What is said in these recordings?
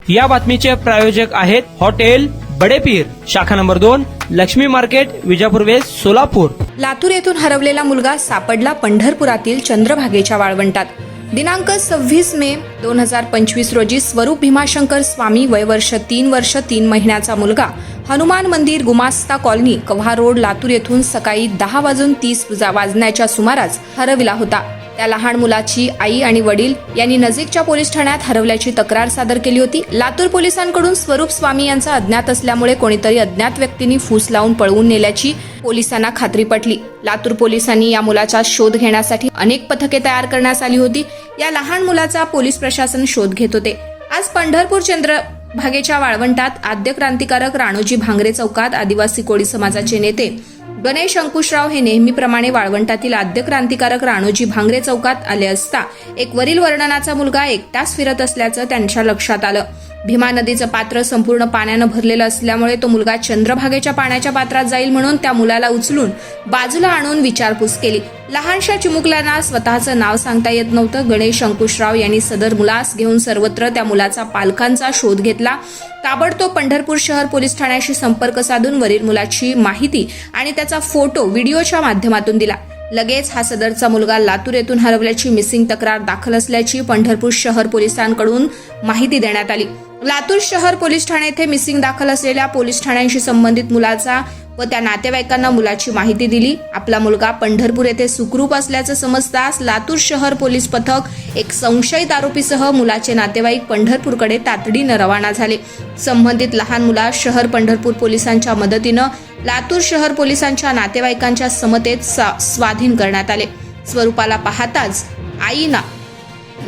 या बातमीचे प्रायोजक आहेत हॉटेल बडेपीर, शाखा number 2, Laxmi market, Vijapur west, Solapur. Latur येथून हरवलेला मुलगा सापडला पंढरपुरातील चंद्रभागेच्या वाळवंटात। दिनांक 26 मे 2025 रोजी स्वरूप भीमाशंकर स्वामी, वय वर्ष 3 वर्ष 3 महिन्याचा मुलगा हनुमान मंदिर, गुमास्ता कॉलनी, कव्हा रोड, लातूर येथून सकाळी 10:30 वाजण्याच्या सुमारास हरविला होता। त्या लहान मुलाची आई आणि वडील यांनी नजीकच्या पोलीस ठाण्यात हरवल्याची तक्रार सादर केली होती। लातूर पोलिसांकडून स्वरूप स्वामी यांचा अज्ञात असल्यामुळे कोणीतरी अज्ञात व्यक्तींनी फूस लावून पळवून नेल्याची पोलिसांना खात्री पटली। लातूर पोलिसांनी या मुलाचा शोध घेण्यासाठी अनेक पथके तयार करण्यात आली होती। या लहान मुलाचा पोलीस प्रशासन शोध घेत होते। आज पंढरपूर चंद्रभागेच्या वाळवंटात आद्य क्रांतिकारक राणोजी भांगरे चौकात आदिवासी कोळी समाजाचे नेते गणेश अंकुशराव हे नेहमीप्रमाणे वाळवंटातील आद्य क्रांतिकारक राणोजी भांगरे चौकात आले असता एक वरील वर्णनाचा मुलगा एकटाच फिरत असल्याचं त्यांच्या लक्षात आलं। भीमा नदीचं पात्र संपूर्ण पाण्यानं भरलेलं असल्यामुळे तो मुलगा चंद्रभागेच्या पाण्याच्या पात्रात जाईल म्हणून त्या मुलाला उचलून बाजूला आणून विचारपूस केली। लहानशा चिमुकल्यांना स्वतःचं नाव सांगता येत नव्हतं। गणेश अंकुशराव यांनी सदर मुलास घेऊन सर्वत्र त्या मुलाचा पालकांचा शोध घेतला। ताबडतोब पंढरपूर शहर पोलीस ठाण्याशी संपर्क साधून वरील मुलाची माहिती आणि त्याचा फोटो व्हिडिओच्या माध्यमातून दिला। लगेच हा सदरचा मुलगा लातूर येथून हरवल्याची मिसिंग तक्रार दाखल असल्याची पंढरपूर शहर पोलिसांकडून माहिती देण्यात आली। लातूर शहर पोलीस ठाणे येथे मिसिंग दाखल असलेल्या पोलीस ठाण्यांशी संबंधित मुलाचा व त्या नातेवाईकांना मुलाची माहिती दिली। आपला मुलगा पंढरपूर येथे सुखरूप असल्याचं समजताच लातूर शहर पोलीस पथक एक संशयित आरोपीसह मुलाचे नातेवाईक पंढरपूरकडे तातडीनं रवाना झाले। संबंधित लहान मुलास शहर पंढरपूर पोलिसांच्या मदतीनं लातूर शहर पोलिसांच्या नातेवाईकांच्या समतेत स्वाधीन करण्यात आले। स्वरूपाला पाहताच आईना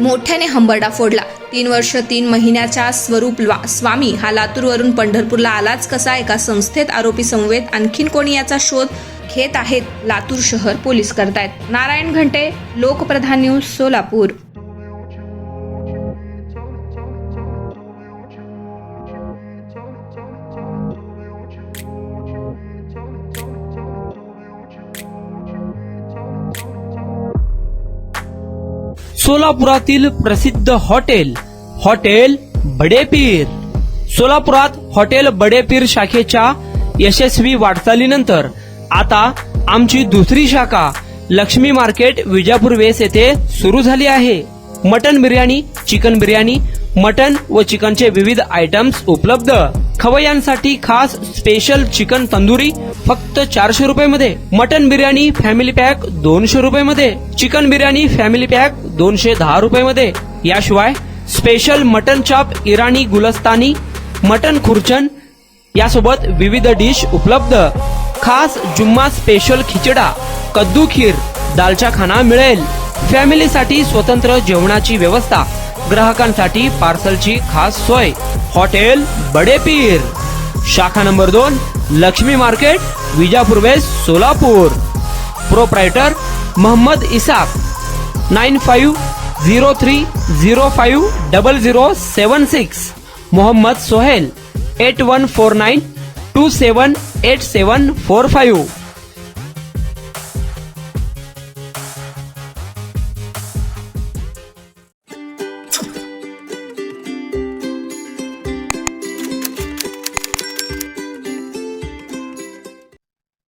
मोठ्याने हंबरडा फोडला। 3 वर्ष 3 महिन्याचा स्वरूप स्वामी हा लातूरवरून पंढरपूरला आलाच कसा? एका संस्थेत आरोपी समवेत आणखीन कोणी याचा शोध घेत आहेत लातूर शहर पोलीस करतायत। नारायण घंटे, लोकप्रधान न्यूज, सोलापूर। सोलापुरातील प्रसिद्ध हॉटेल बडेपीर। सोलापुरात हॉटेल बडेपीर शाखेच्या यशस्वी वाटचालीनंतर आता आमची दुसरी शाखा लक्ष्मी मार्केट, विजापूर वेस्ट येथे सुरू झाली आहे। Mutton biryani, chicken biryani, mutton व चिकनचे विविध आयटम्स उपलब्ध। खवय्यांसाठी खास स्पेशल चिकन तंदुरी फक्त 400 रुपये मध्ये, मटन बिर्याणी फॅमिली पॅक 200 रुपये मध्ये, चिकन बिर्याणी फॅमिली पॅक 210 रुपये मध्ये। याशिवाय स्पेशल मटन चाप, इराणी गुलस्तानी, मटन खुर्चन यासोबत विविध डिश उपलब्ध। खास जुम्मा स्पेशल खिचडा, कद्दू खीर, दालचा खाना मिळेल। फॅमिलीसाठी स्वतंत्र जेवणाची व्यवस्था, ग्राहकांसाठी पार्सलची खास सोय। हॉटेल बडेपीर, शाखा number 2, Laxmi market, Vijapur west, Solapur. Proprietor Mohammad Isaq, 9503050076। Mohammad Sohail, 8149278745।